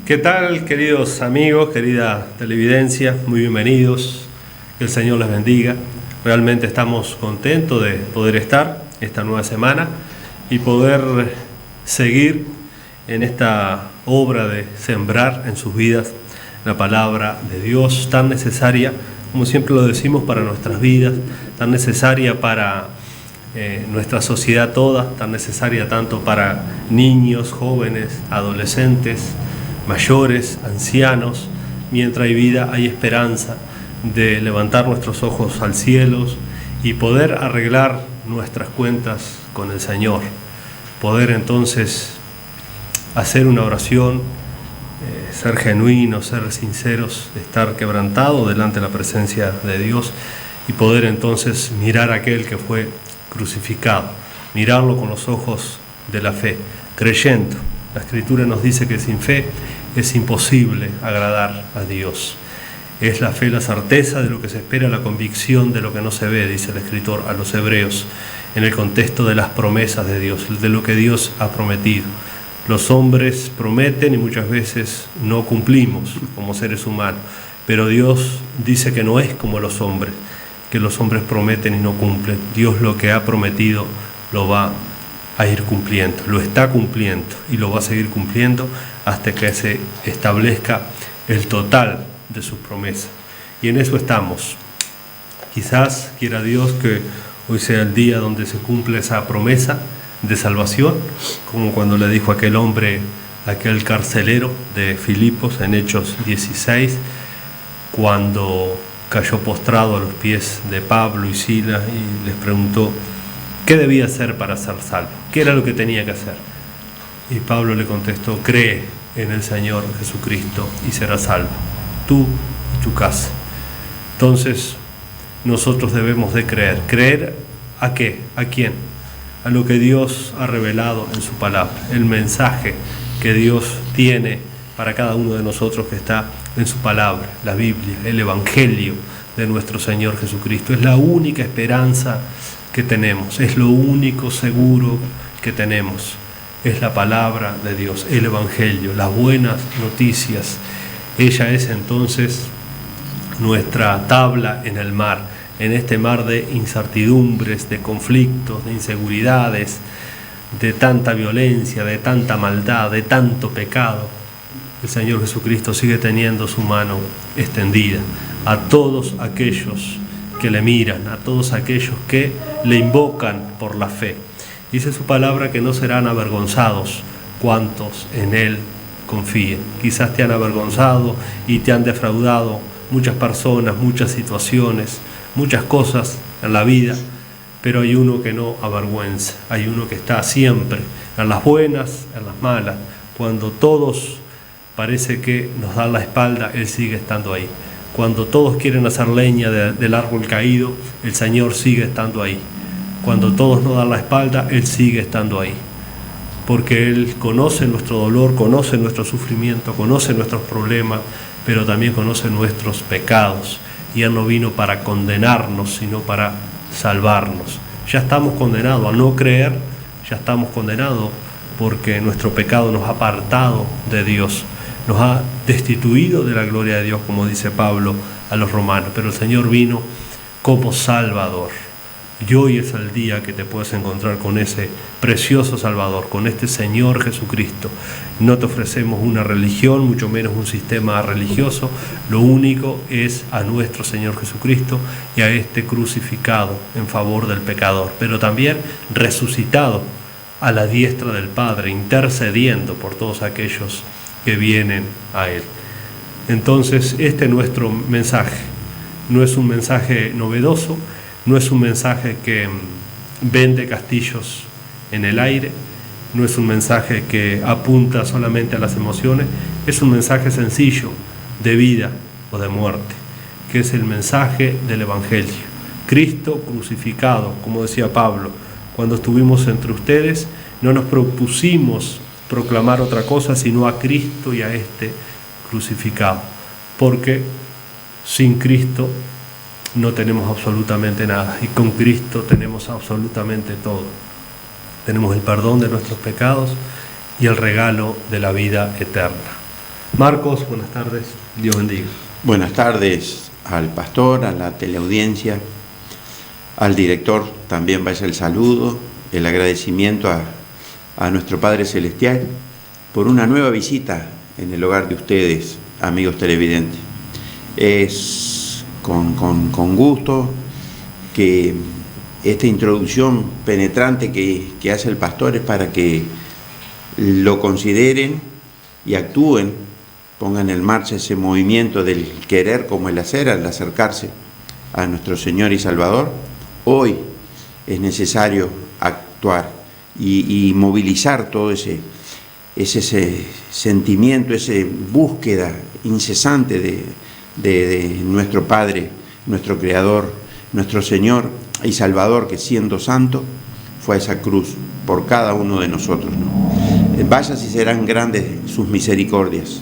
¿Qué tal, queridos amigos, querida televidencia? Muy bienvenidos, que el Señor les bendiga. Realmente estamos contentos de poder estar esta nueva semana y poder seguir en esta obra de sembrar en sus vidas la palabra de Dios, tan necesaria, como siempre lo decimos, para nuestras vidas, tan necesaria para nuestra sociedad toda, tan necesaria tanto para niños, jóvenes, adolescentes, mayores, ancianos. Mientras hay vida, hay esperanza de levantar nuestros ojos al cielo y poder arreglar nuestras cuentas con el Señor. Poder entonces hacer una oración, ser genuinos, ser sinceros, estar quebrantados delante de la presencia de Dios y poder entonces mirar a aquel que fue crucificado, mirarlo con los ojos de la fe, creyendo. La Escritura nos dice que sin fe es imposible agradar a Dios. Es la fe la certeza de lo que se espera, la convicción de lo que no se ve, dice el escritor a los hebreos, en el contexto de las promesas de Dios, de lo que Dios ha prometido. Los hombres prometen y muchas veces no cumplimos como seres humanos, pero Dios dice que no es como los hombres, que los hombres prometen y no cumplen. Dios lo que ha prometido lo va a ir cumpliendo, lo está cumpliendo y lo va a seguir cumpliendo hasta que se establezca el total de sus promesas. Y en eso estamos. Quizás quiera Dios que hoy sea el día donde se cumple esa promesa de salvación, como cuando le dijo a aquel hombre, aquel carcelero de Filipos en Hechos 16, cuando cayó postrado a los pies de Pablo y Silas y les preguntó ¿qué debía hacer para ser salvo? ¿Qué era lo que tenía que hacer? Y Pablo le contestó: cree en el Señor Jesucristo y serás salvo, tú y tu casa. Entonces, nosotros debemos de creer. ¿Creer a qué? ¿A quién? A lo que Dios ha revelado en su palabra, el mensaje que Dios tiene para cada uno de nosotros que está en su palabra, la Biblia, el Evangelio de nuestro Señor Jesucristo. Es la única esperanza que tenemos, es lo único seguro que tenemos, es la palabra de Dios, el Evangelio, las buenas noticias. Ella es entonces nuestra tabla en el mar, en este mar de incertidumbres, de conflictos, de inseguridades, de tanta violencia, de tanta maldad, de tanto pecado. El Señor Jesucristo sigue teniendo su mano extendida a todos aquellos que le miran, a todos aquellos que le invocan por la fe. Dice su palabra que no serán avergonzados cuantos en Él confíen. Quizás te han avergonzado y te han defraudado muchas personas, muchas situaciones, muchas cosas en la vida, pero hay uno que no avergüenza, hay uno que está siempre, en las buenas, en las malas, cuando todos parece que nos dan la espalda, Él sigue estando ahí. Cuando todos quieren hacer leña del árbol caído, el Señor sigue estando ahí. Cuando todos nos dan la espalda, Él sigue estando ahí. Porque Él conoce nuestro dolor, conoce nuestro sufrimiento, conoce nuestros problemas, pero también conoce nuestros pecados. Y Él no vino para condenarnos, sino para salvarnos. Ya estamos condenados a no creer, ya estamos condenados porque nuestro pecado nos ha apartado de Dios. Nos ha destituido de la gloria de Dios, como dice Pablo a los romanos. Pero el Señor vino como Salvador. Y hoy es el día que te puedes encontrar con ese precioso Salvador, con este Señor Jesucristo. No te ofrecemos una religión, mucho menos un sistema religioso. Lo único es a nuestro Señor Jesucristo y a este crucificado en favor del pecador, pero también resucitado a la diestra del Padre, intercediendo por todos aquellos que vienen a Él. Entonces, este es nuestro mensaje. No es un mensaje novedoso, no es un mensaje que vende castillos en el aire, no es un mensaje que apunta solamente a las emociones, es un mensaje sencillo de vida o de muerte, que es el mensaje del Evangelio. Cristo crucificado, como decía Pablo, cuando estuvimos entre ustedes, no nos propusimos proclamar otra cosa sino a Cristo y a este crucificado, porque sin Cristo no tenemos absolutamente nada y con Cristo tenemos absolutamente todo. Tenemos el perdón de nuestros pecados y el regalo de la vida eterna. Marcos, buenas tardes, Dios bendiga. Buenas tardes al pastor, a la teleaudiencia, al director, también vaya el saludo, el agradecimiento a nuestro Padre Celestial por una nueva visita en el hogar de ustedes, amigos televidentes. Es con gusto que esta introducción penetrante que hace el pastor es para que lo consideren y actúen, pongan en marcha ese movimiento del querer como el hacer al acercarse a nuestro Señor y Salvador. Hoy es necesario actuar y movilizar todo ese sentimiento, esa búsqueda incesante de nuestro Padre, nuestro Creador, nuestro Señor y Salvador, que siendo santo fue a esa cruz por cada uno de nosotros, ¿no? Vaya si serán grandes sus misericordias.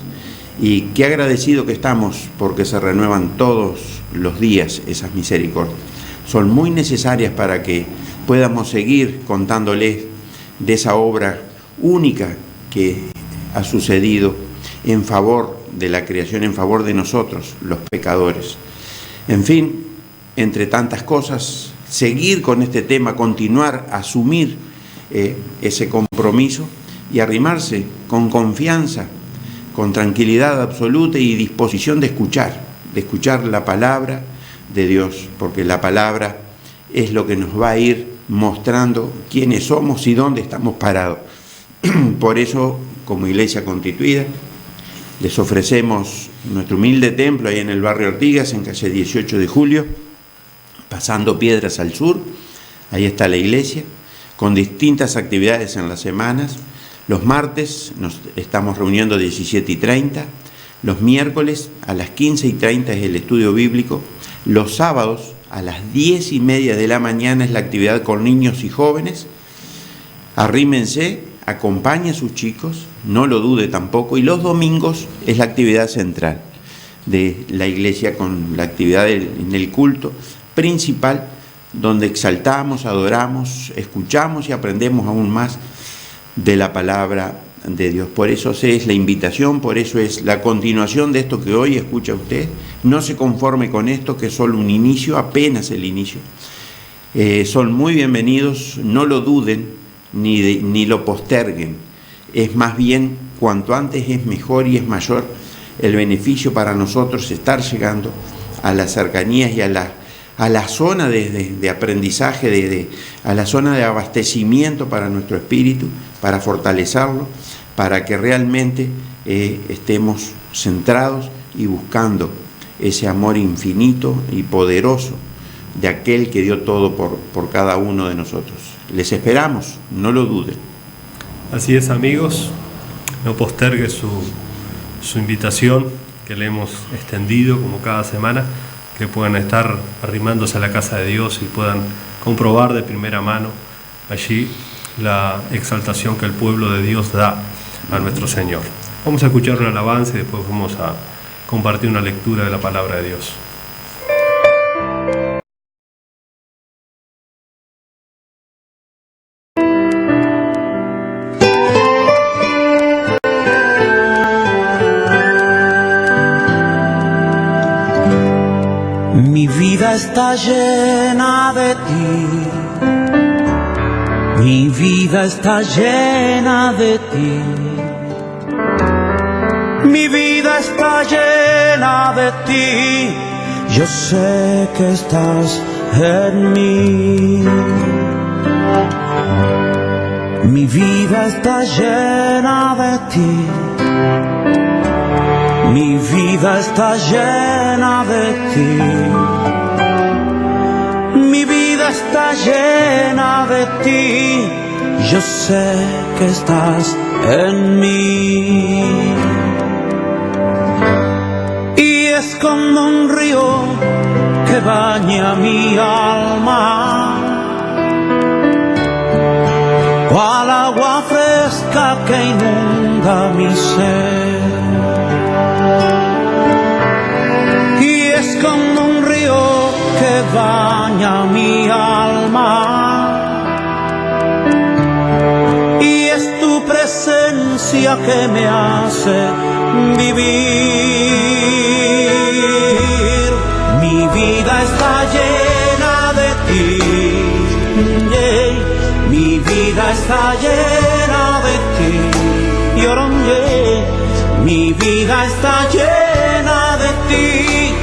Y qué agradecido que estamos porque se renuevan todos los días esas misericordias. Son muy necesarias para que podamos seguir contándoles de esa obra única que ha sucedido en favor de la creación, en favor de nosotros, los pecadores. En fin, entre tantas cosas, seguir con este tema, continuar, asumir ese compromiso y arrimarse con confianza, con tranquilidad absoluta y disposición de escuchar la palabra de Dios, porque la palabra es lo que nos va a ir mostrando quiénes somos y dónde estamos parados. Por eso, como iglesia constituida, les ofrecemos nuestro humilde templo ahí en el barrio Ortigas, en calle 18 de Julio, pasando Piedras al sur. Ahí está la iglesia, con distintas actividades en las semanas. Los martes nos estamos reuniendo a 17:30, los miércoles a las 15:30 es el estudio bíblico, los sábados a las 10:30 de la mañana es la actividad con niños y jóvenes. Arrímense, acompañe a sus chicos, no lo dude tampoco, y los domingos es la actividad central de la iglesia con la actividad en el culto principal, donde exaltamos, adoramos, escuchamos y aprendemos aún más de la palabra de Dios. Por eso es la invitación, por eso es la continuación de esto que hoy escucha usted. No se conforme con esto, que es solo un inicio, apenas el inicio. Son muy bienvenidos, no lo duden ni lo posterguen. Es más bien, cuanto antes es mejor y es mayor el beneficio para nosotros estar llegando a las cercanías y a la zona de aprendizaje, a la zona de abastecimiento para nuestro espíritu, para fortalecerlo, para que realmente estemos centrados y buscando ese amor infinito y poderoso de aquel que dio todo por cada uno de nosotros. Les esperamos, no lo duden. Así es, amigos, no postergue su invitación que le hemos extendido como cada semana, que puedan estar arrimándose a la casa de Dios y puedan comprobar de primera mano allí la exaltación que el pueblo de Dios da a nuestro Señor. Vamos a escuchar la alabanza y después vamos a compartir una lectura de la palabra de Dios. Mi vida está llena de ti, mi vida está llena de ti, mi vida está llena de ti, yo sé que estás en mí. Mi vida está llena de ti, mi vida está llena de ti, mi vida está llena de ti, yo sé que estás en mí. Y es como un río que baña mi alma, cual agua fresca que inunda mi ser. Es como un río que baña mi alma, y es tu presencia presencia que me hace vivir. Mi vida está llena de ti, yeah. Mi vida está llena de ti, yeah. Mi vida está llena de ti.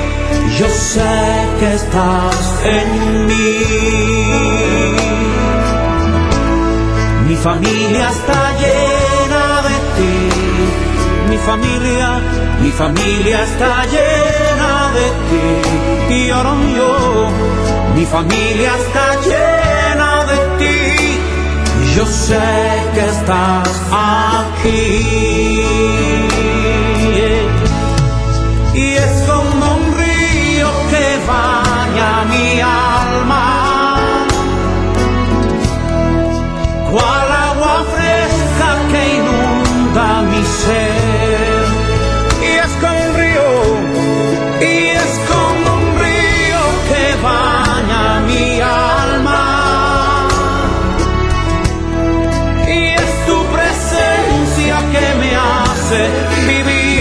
Yo sé que estás en mí. Mi familia está llena de ti. Mi familia está llena de ti. Y ahora mi familia está llena de ti. Yo sé que estás aquí. Y es como un río que baña mi alma, cual agua fresca que inunda mi ser. Y es como un río que baña mi alma. Y es tu presencia que me hace vivir.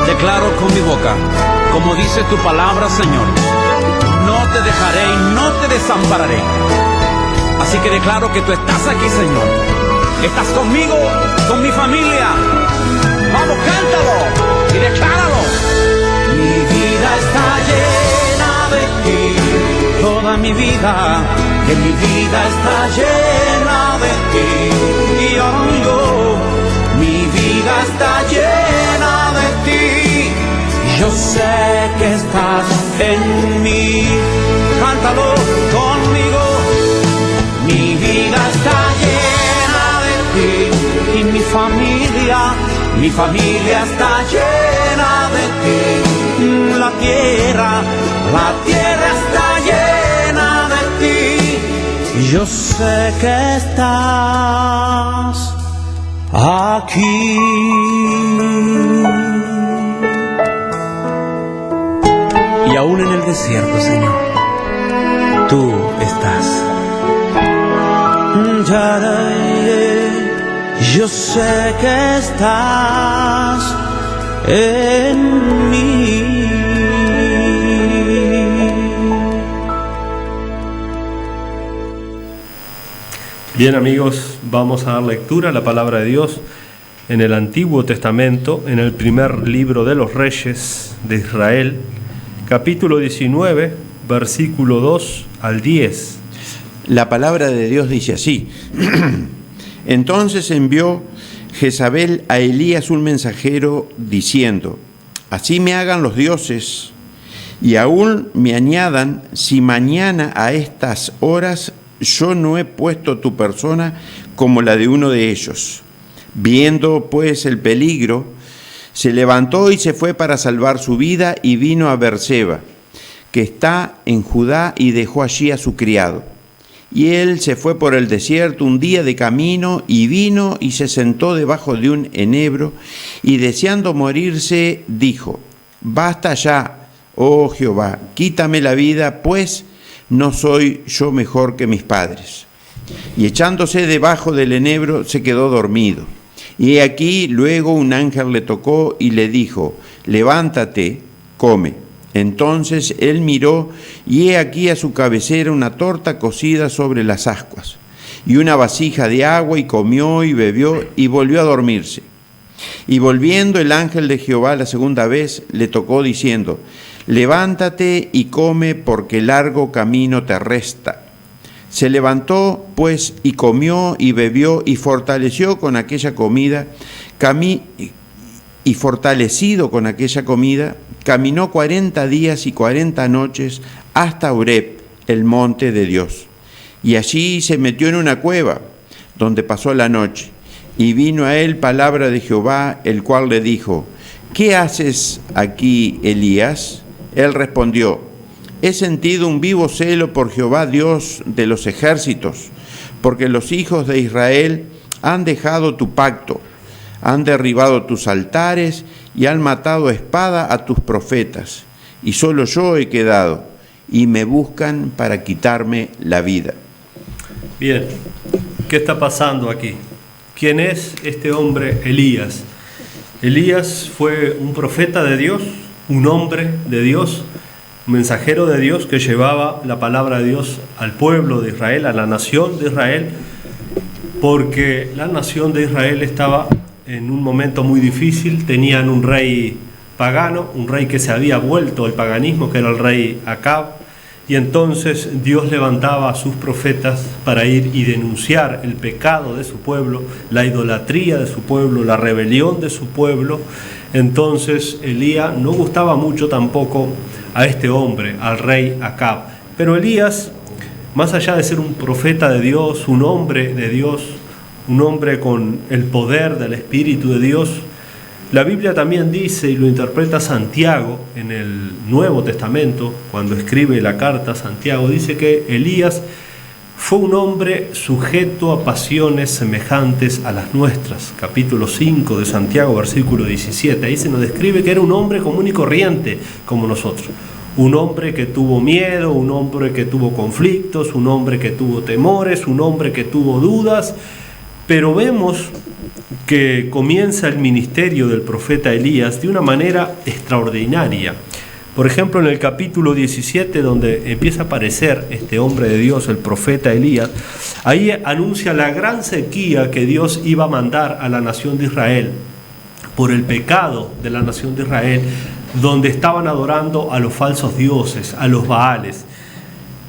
Declaro con mi boca, como dice tu palabra, Señor, no te dejaré y no te desampararé. Así que declaro que tú estás aquí, Señor. Estás conmigo, con mi familia. Vamos, cántalo y decláralo. Mi vida está llena de ti. Toda mi vida, que mi vida está llena de ti. Y yo, mi vida está llena de ti. Yo sé que estás en mí. Cántalo conmigo. Mi vida está llena de ti. Y mi familia está llena de ti. La tierra está llena de ti. Yo sé que estás aquí. Y aún en el desierto, Señor, tú estás. Yo sé que estás en mí. Bien, amigos, vamos a dar lectura a la palabra de Dios en el Antiguo Testamento, en el primer libro de los Reyes de Israel, capítulo 19, versículo 2 al 10. La palabra de Dios dice así: Entonces envió Jezabel a Elías un mensajero diciendo: Así me hagan los dioses y aún me añadan, si mañana a estas horas yo no he puesto tu persona como la de uno de ellos. Viendo pues el peligro, se levantó y se fue para salvar su vida y vino a Beerseba, que está en Judá, y dejó allí a su criado. Y él se fue por el desierto un día de camino y vino y se sentó debajo de un enebro y deseando morirse dijo: Basta ya, oh Jehová, quítame la vida, pues no soy yo mejor que mis padres. Y echándose debajo del enebro se quedó dormido. Y aquí luego un ángel le tocó y le dijo: Levántate, come. Entonces él miró, y he aquí a su cabecera una torta cocida sobre las ascuas, y una vasija de agua, y comió y bebió, y volvió a dormirse. Y volviendo el ángel de Jehová la segunda vez, le tocó diciendo: Levántate y come, porque largo camino te resta. Se levantó, pues, y comió y bebió, y fortaleció con aquella comida, y fortalecido con aquella comida, caminó 40 días y 40 noches hasta Horeb, el monte de Dios. Y allí se metió en una cueva, donde pasó la noche. Y vino a él palabra de Jehová, el cual le dijo: ¿Qué haces aquí, Elías? Él respondió: He sentido un vivo celo por Jehová, Dios de los ejércitos, porque los hijos de Israel han dejado tu pacto, Han derribado tus altares y han matado a espada a tus profetas, y solo yo he quedado, y me buscan para quitarme la vida. Bien, ¿qué está pasando aquí? ¿Quién es este hombre Elías? Elías fue un profeta de Dios, un hombre de Dios, un mensajero de Dios que llevaba la palabra de Dios al pueblo de Israel, a la nación de Israel, porque la nación de Israel estaba en un momento muy difícil. Tenían un rey pagano, un rey que se había vuelto al paganismo, que era el rey Acab, y entonces Dios levantaba a sus profetas para ir y denunciar el pecado de su pueblo, la idolatría de su pueblo, la rebelión de su pueblo. Entonces Elías no gustaba mucho tampoco a este hombre, al rey Acab. Pero Elías, más allá de ser un profeta de Dios, un hombre de Dios, un hombre con el poder del Espíritu de Dios, la Biblia también dice, y lo interpreta Santiago en el Nuevo Testamento, cuando escribe la carta, Santiago dice que Elías fue un hombre sujeto a pasiones semejantes a las nuestras. Capítulo 5 de Santiago, versículo 17. Ahí se nos describe que era un hombre común y corriente como nosotros. Un hombre que tuvo miedo, un hombre que tuvo conflictos, un hombre que tuvo temores, un hombre que tuvo dudas. Pero vemos que comienza el ministerio del profeta Elías de una manera extraordinaria. Por ejemplo, en el capítulo 17, donde empieza a aparecer este hombre de Dios, el profeta Elías, ahí anuncia la gran sequía que Dios iba a mandar a la nación de Israel por el pecado de la nación de Israel, donde estaban adorando a los falsos dioses, a los Baales.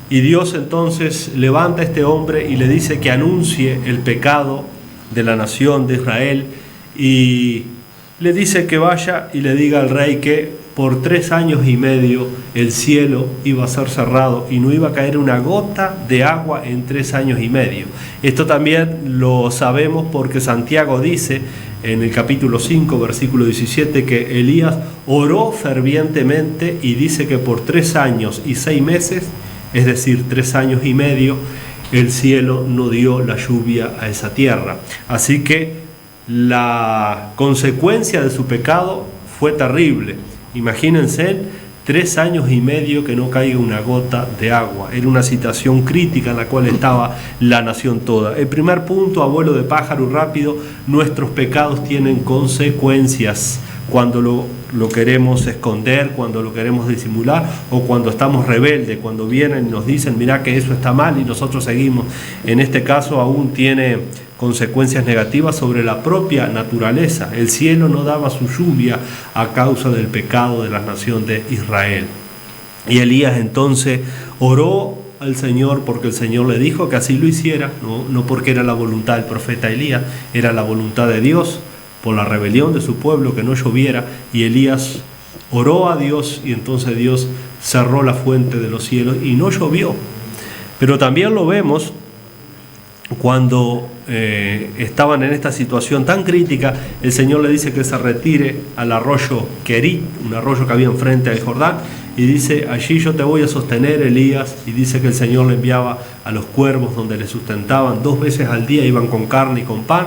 Y Dios entonces levanta a este hombre y le dice que anuncie el pecado de la nación de Israel, y le dice que vaya y le diga al rey que por 3 años y medio el cielo iba a ser cerrado y no iba a caer una gota de agua en 3 años y medio. Esto también lo sabemos porque Santiago dice en el capítulo 5, versículo 17, que Elías oró fervientemente y dice que por 3 años y 6 meses, es decir, 3 años y medio, el cielo no dio la lluvia a esa tierra. Así que la consecuencia de su pecado fue terrible. Imagínense 3 años y medio que no caiga una gota de agua. Era una situación crítica en la cual estaba la nación toda. El primer punto, a vuelo de pájaro rápido: nuestros pecados tienen consecuencias. Cuando lo queremos esconder, cuando lo queremos disimular, o cuando estamos rebeldes, cuando vienen y nos dicen mirá que eso está mal y nosotros seguimos. En este caso aún tiene consecuencias negativas sobre la propia naturaleza. El cielo no daba su lluvia a causa del pecado de la nación de Israel. Y Elías entonces oró al Señor porque el Señor le dijo que así lo hiciera, no porque era la voluntad del profeta Elías, era la voluntad de Dios, por la rebelión de su pueblo, que no lloviera. Y Elías oró a Dios y entonces Dios cerró la fuente de los cielos y no llovió. Pero también lo vemos cuando estaban en esta situación tan crítica. El Señor le dice que se retire al arroyo Querit, un arroyo que había enfrente del Jordán, y dice: allí yo te voy a sostener, Elías. Y dice que el Señor le enviaba a los cuervos donde le sustentaban. 2 veces al día iban con carne y con pan.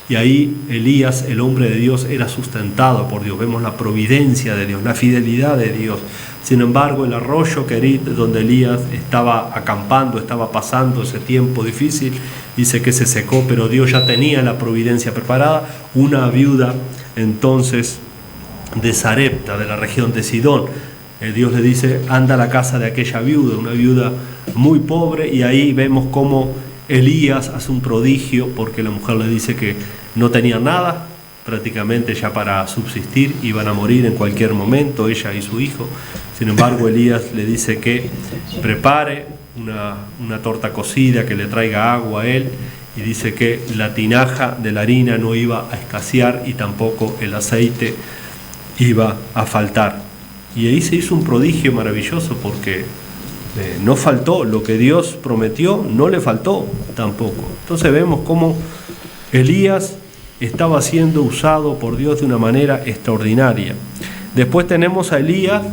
Y ahí Elías, el hombre de Dios, era sustentado por Dios. Vemos la providencia de Dios, la fidelidad de Dios. Sin embargo, el arroyo Querit, donde Elías estaba acampando, estaba pasando ese tiempo difícil, dice que se secó, pero Dios ya tenía la providencia preparada. Una viuda entonces de Sarepta, de la región de Sidón, Dios le dice: anda a la casa de aquella viuda, una viuda muy pobre, y ahí vemos cómo Elías hace un prodigio, porque la mujer le dice que no tenía nada prácticamente ya para subsistir, iban a morir en cualquier momento ella y su hijo. Sin embargo, Elías le dice que prepare una torta cocida, que le traiga agua a él, y dice que la tinaja de la harina no iba a escasear y tampoco el aceite iba a faltar. Y ahí se hizo un prodigio maravilloso, porque no faltó lo que Dios prometió, no le faltó tampoco. Entonces vemos cómo Elías estaba siendo usado por Dios de una manera extraordinaria. Después tenemos a Elías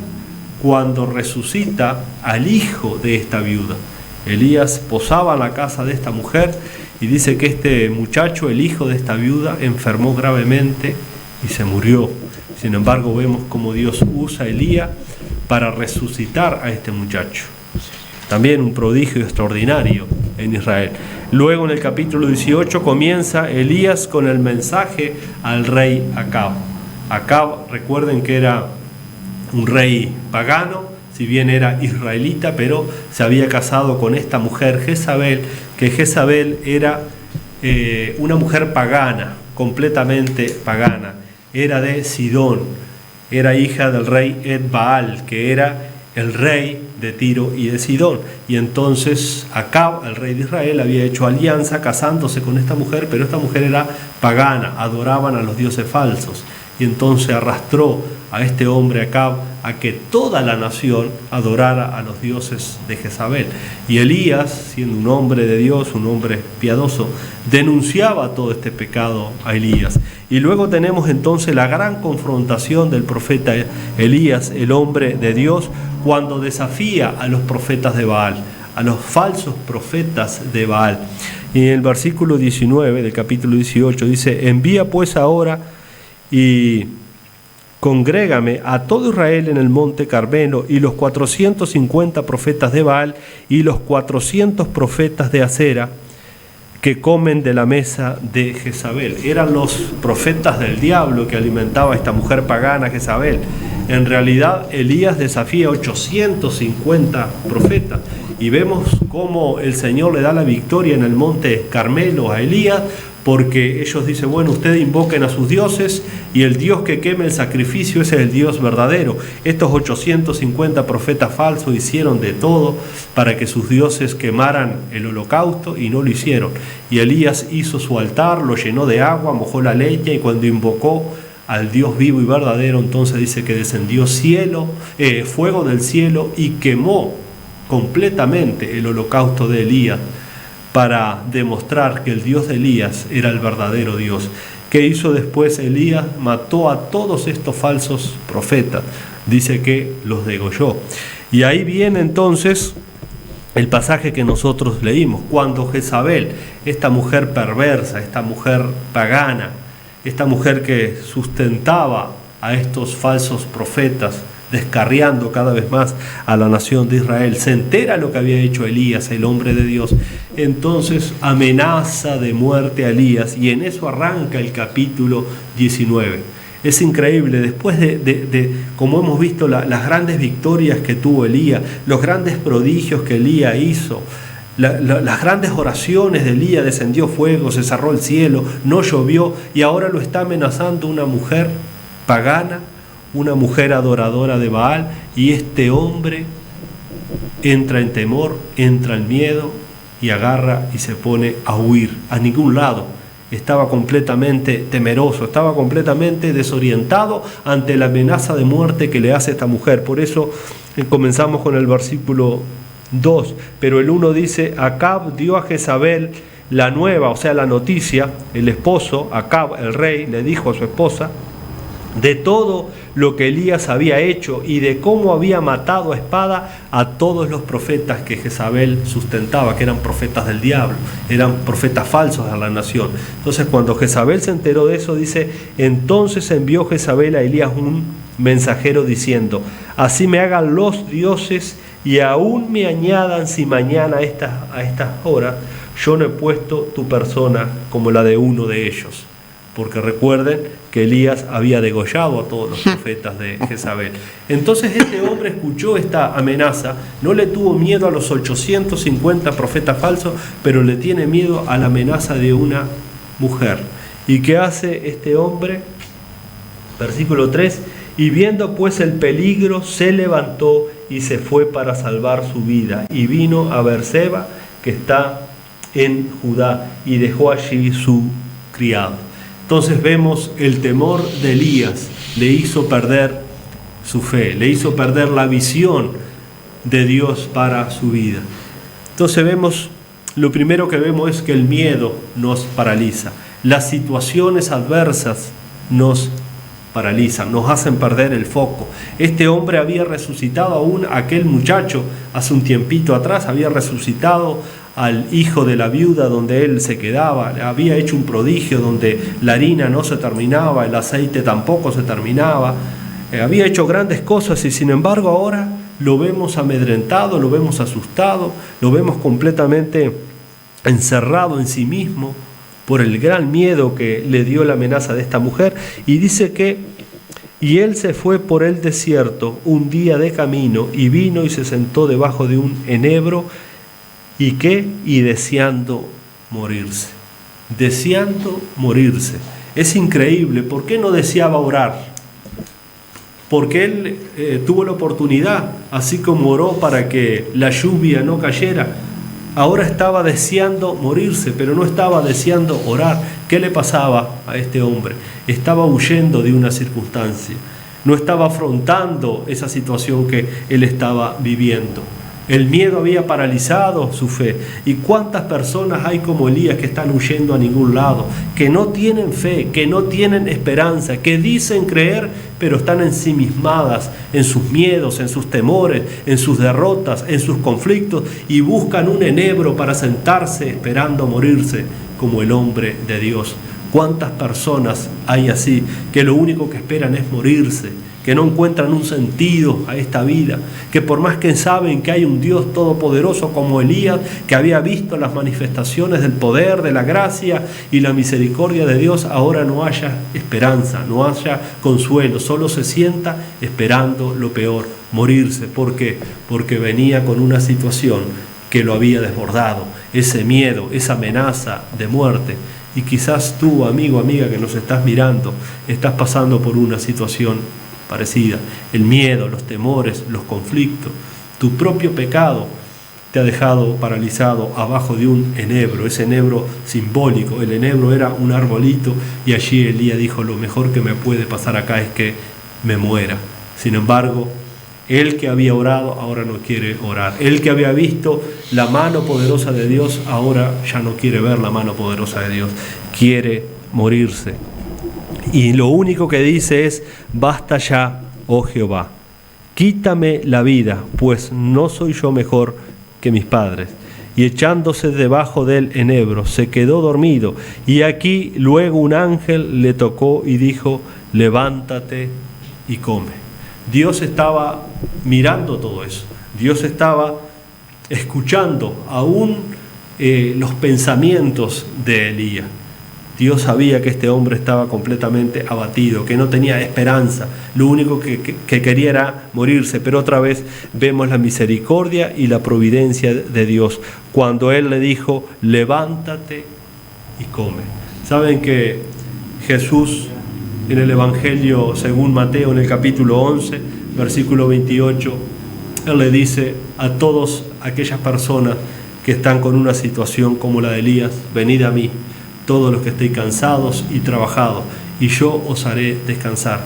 cuando resucita al hijo de esta viuda. Elías posaba en la casa de esta mujer Y dice que este muchacho, el hijo de esta viuda, enfermó gravemente y se murió. Sin embargo, vemos cómo Dios usa a Elías para resucitar a este muchacho. También un prodigio extraordinario en Israel. Luego en el capítulo 18 comienza Elías con el mensaje al rey Acab. Acab, recuerden que era un rey pagano, si bien era israelita, pero se había casado con esta mujer Jezabel, que Jezabel era una mujer pagana, completamente pagana. Era de Sidón, era hija del rey Ed-Baal, que era el rey de Tiro y de Sidón. Y entonces Acab, el rey de Israel, había hecho alianza casándose con esta mujer, pero esta mujer era pagana, adoraban a los dioses falsos. Y entonces arrastró a este hombre Acab a que toda la nación adorara a los dioses de Jezabel. Y Elías, siendo un hombre de Dios, un hombre piadoso, denunciaba todo este pecado a Elías. Y luego tenemos entonces la gran confrontación del profeta Elías, el hombre de Dios, cuando desafía a los profetas de Baal, a los falsos profetas de Baal. Y en el versículo 19 del capítulo 18 dice: envía pues ahora y congrégame a todo Israel en el monte Carmelo, y los 450 profetas de Baal y los 400 profetas de Acera, que comen de la mesa de Jezabel. Eran los profetas del diablo que alimentaba a esta mujer pagana Jezabel. En realidad Elías desafía a 850 profetas, y vemos cómo el Señor le da la victoria en el monte Carmelo a Elías, porque ellos dicen: bueno, ustedes invoquen a sus dioses, y el Dios que queme el sacrificio, ese es el Dios verdadero. Estos 850 profetas falsos hicieron de todo para que sus dioses quemaran el holocausto, y no lo hicieron. Y Elías hizo su altar, lo llenó de agua, mojó la leña, y cuando invocó al Dios vivo y verdadero, entonces dice que descendió fuego del cielo y quemó completamente el holocausto de Elías, para demostrar que el Dios de Elías era el verdadero Dios. ¿Qué hizo después Elías? Mató a todos estos falsos profetas. Dice que los degolló. Y ahí viene entonces el pasaje que nosotros leímos. Cuando Jezabel, esta mujer perversa, esta mujer pagana, esta mujer que sustentaba a estos falsos profetas, descarriando cada vez más a la nación de Israel, se entera lo que había hecho Elías, el hombre de Dios, entonces amenaza de muerte a Elías, y en eso arranca el capítulo 19. Es increíble, después de como hemos visto, las grandes victorias que tuvo Elías, los grandes prodigios que Elías hizo, las grandes oraciones de Elías, descendió fuego, se cerró el cielo, no llovió, y ahora lo está amenazando una mujer pagana, una mujer adoradora de Baal, y este hombre entra en temor, entra en miedo, y agarra y se pone a huir a ningún lado. Estaba completamente temeroso, estaba completamente desorientado ante la amenaza de muerte que le hace esta mujer. Por eso comenzamos con el versículo 2, pero el 1 dice: Acab dio a Jezabel la nueva, o sea, la noticia. El esposo, Acab, el rey, le dijo a su esposa de todo lo que Elías había hecho y de cómo había matado a espada a todos los profetas que Jezabel sustentaba, que eran profetas del diablo, eran profetas falsos a la nación. Entonces, cuando Jezabel se enteró de eso, dice: entonces envió Jezabel a Elías un mensajero diciendo: así me hagan los dioses y aún me añadan si mañana a estas horas yo no he puesto tu persona como la de uno de ellos. Porque recuerden que Elías había degollado a todos los profetas de Jezabel. Entonces este hombre escuchó esta amenaza, no le tuvo miedo a los 850 profetas falsos, pero le tiene miedo a la amenaza de una mujer. ¿Y qué hace este hombre? Versículo 3: y viendo pues el peligro, se levantó y se fue para salvar su vida, y vino a Beerseba, que está en Judá, y dejó allí su criado. Entonces vemos el temor de Elías le hizo perder su fe, le hizo perder la visión de Dios para su vida. Entonces vemos, lo primero que vemos es que el miedo nos paraliza. Las situaciones adversas nos paralizan, nos hacen perder el foco. Este hombre había resucitado aún a aquel muchacho hace un tiempito atrás, había resucitado al hijo de la viuda donde él se quedaba, había hecho un prodigio donde la harina no se terminaba, el aceite tampoco se terminaba, había hecho grandes cosas y sin embargo ahora lo vemos amedrentado, lo vemos asustado, lo vemos completamente encerrado en sí mismo por el gran miedo que le dio la amenaza de esta mujer. Y dice que y él se fue por el desierto un día de camino y vino y se sentó debajo de un enebro y deseando morirse. Deseando morirse. Es increíble. ¿Por qué no deseaba orar? Porque él tuvo la oportunidad, así como oró para que la lluvia no cayera. Ahora estaba deseando morirse, pero no estaba deseando orar. ¿Qué le pasaba a este hombre? Estaba huyendo de una circunstancia. No estaba afrontando esa situación que él estaba viviendo. El miedo había paralizado su fe. ¿Y cuántas personas hay como Elías que están huyendo a ningún lado? Que no tienen fe, que no tienen esperanza, que dicen creer, pero están ensimismadas en sus miedos, en sus temores, en sus derrotas, en sus conflictos y buscan un enebro para sentarse esperando morirse como el hombre de Dios. ¿Cuántas personas hay así que lo único que esperan es morirse? Que no encuentran un sentido a esta vida, que por más que saben que hay un Dios todopoderoso como Elías, que había visto las manifestaciones del poder, de la gracia y la misericordia de Dios, ahora no haya esperanza, no haya consuelo, solo se sienta esperando lo peor, morirse. ¿Por qué? Porque venía con una situación que lo había desbordado, ese miedo, esa amenaza de muerte. Y quizás tú, amigo, amiga, que nos estás mirando, estás pasando por una situación parecida. El miedo, los temores, los conflictos, tu propio pecado te ha dejado paralizado abajo de un enebro, ese enebro simbólico. El enebro era un arbolito y allí Elías dijo: lo mejor que me puede pasar acá es que me muera. Sin embargo, él que había orado ahora no quiere orar. Él que había visto la mano poderosa de Dios ahora ya no quiere ver la mano poderosa de Dios. Quiere morirse. Y lo único que dice es: basta ya, oh Jehová, quítame la vida, pues no soy yo mejor que mis padres. Y echándose debajo del enebro, se quedó dormido. Y aquí luego un ángel le tocó y dijo: levántate y come. Dios estaba mirando todo eso. Dios estaba escuchando aún los pensamientos de Elías. Dios sabía que este hombre estaba completamente abatido, que no tenía esperanza, lo único que quería era morirse. Pero otra vez vemos la misericordia y la providencia de Dios, cuando Él le dijo: levántate y come. Saben que Jesús, en el Evangelio según Mateo, en el capítulo 11, versículo 28, Él le dice a todas aquellas personas que están con una situación como la de Elías: venid a mí, todos los que estéis cansados y trabajados, y yo os haré descansar.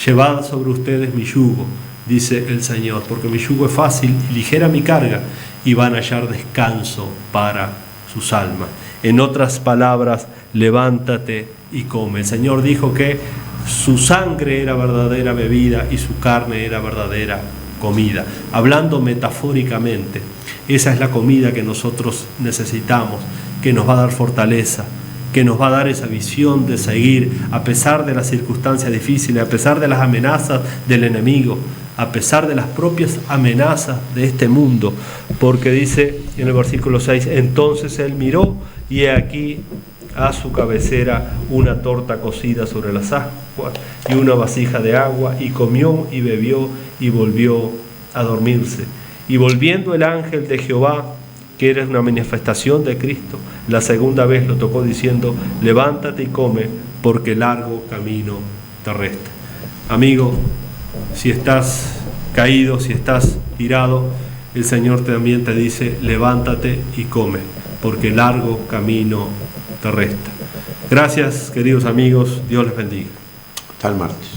Llevad sobre ustedes mi yugo, dice el Señor, porque mi yugo es fácil y ligera mi carga, y van a hallar descanso para sus almas. En otras palabras, levántate y come. El Señor dijo que su sangre era verdadera bebida y su carne era verdadera comida. Hablando metafóricamente, esa es la comida que nosotros necesitamos, que nos va a dar fortaleza, que nos va a dar esa visión de seguir a pesar de las circunstancias difíciles, a pesar de las amenazas del enemigo, a pesar de las propias amenazas de este mundo. Porque dice en el versículo 6: entonces él miró y he aquí a su cabecera una torta cocida sobre las ascuas y una vasija de agua, y comió y bebió y volvió a dormirse. Y volviendo el ángel de Jehová, que era una manifestación de Cristo, la segunda vez lo tocó diciendo: levántate y come, porque largo camino te resta. Amigo, si estás caído, si estás tirado, el Señor también te dice: levántate y come, porque largo camino te resta. Gracias, queridos amigos, Dios les bendiga. Hasta el martes.